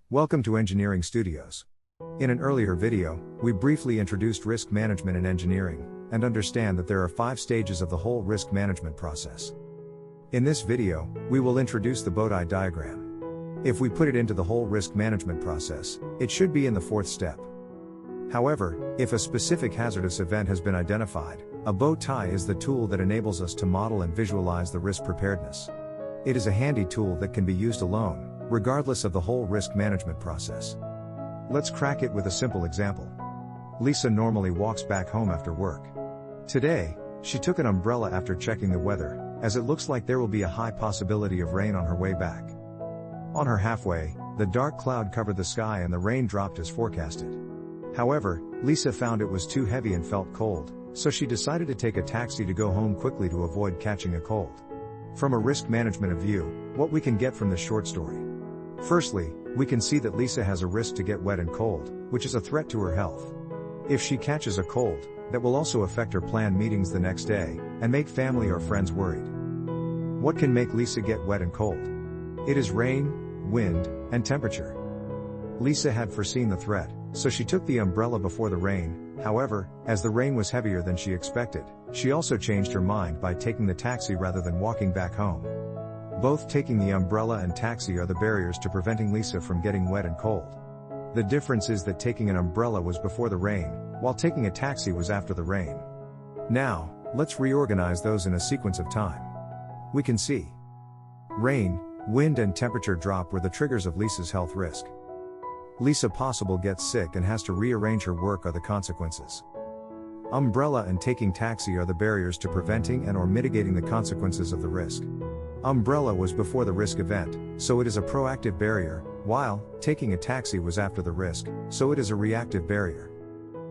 Welcome to Engineering Studios. In an earlier video, we briefly introduced risk management in engineering, and understand that there are 5 stages of the whole risk management process. In this video, we will introduce the bow tie diagram. If we put it into the whole risk management process, it should be in the 4th step. However, if a specific hazardous event has been identified, a bow tie is the tool that enables us to model and visualize the risk preparedness. It is a handy tool that can be used alone, regardless of the whole risk management process. Let's crack it with a simple example. Lisa normally walks back home after work. Today, she took an umbrella after checking the weather, as it looks like there will be a high possibility of rain on her way back. On her halfway, the dark cloud covered the sky and the rain dropped as forecasted. However, Lisa found it was too heavy and felt cold, so she decided to take a taxi to go home quickly to avoid catching a cold. From a risk management view, what we can get from this short story. Firstly, we can see that Lisa has a risk to get wet and cold, which is a threat to her health. If she catches a cold, that will also affect her planned meetings the next day, and make family or friends worried. What can make Lisa get wet and cold? It is rain, wind, and temperature. Lisa had foreseen the threat, so she took the umbrella before the rain. However, as the rain was heavier than she expected, she also changed her mind by taking the taxi rather than walking back home. Both taking the umbrella and taxi are the barriers to preventing Lisa from getting wet and cold. The difference is that taking an umbrella was before the rain, while taking a taxi was after the rain. Now, let's reorganize those in a sequence of time. We can see rain, wind and temperature drop were the triggers of Lisa's health risk. Lisa possible gets sick and has to rearrange her work are the consequences. Umbrella and taking taxi are the barriers to preventing and or mitigating the consequences of the risk. Umbrella was before the risk event, so it is a proactive barrier, while taking a taxi was after the risk, so it is a reactive barrier.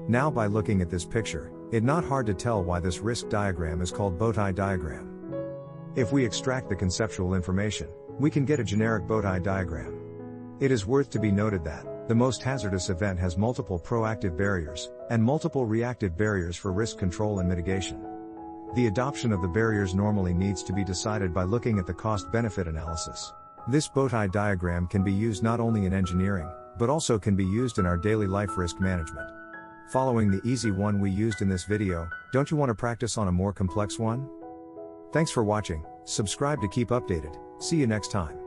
Now by looking at this picture, it's not hard to tell why this risk diagram is called bow tie diagram. If we extract the conceptual information, we can get a generic bow tie diagram. It is worth to be noted that the most hazardous event has multiple proactive barriers, and multiple reactive barriers for risk control and mitigation. The adoption of the barriers normally needs to be decided by looking at the cost-benefit analysis. This bow tie diagram can be used not only in engineering, but also can be used in our daily life risk management. Following the easy one we used in this video, don't you want to practice on a more complex one? Thanks for watching, subscribe to keep updated, see you next time.